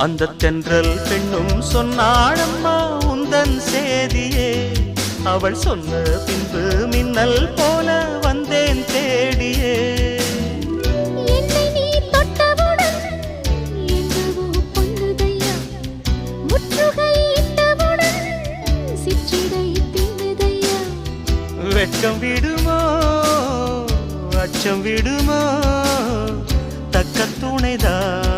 அந்த தென்றல் பெண்ணும் சொன்னாளம்மா உந்தன் சேதியே. அவள் சொன்ன பின்பு மின்னல் போல வந்தேன் தேடியே. என்னை நீ தொட்டவுடன் எங்கவோ பொன்னுதையா, முற்றுகை இட்டவுடன் சிற்றிடை தின்னுதையா. வெட்கம் விடுமோ அச்சம் விடுமோ தக்க துணைதான்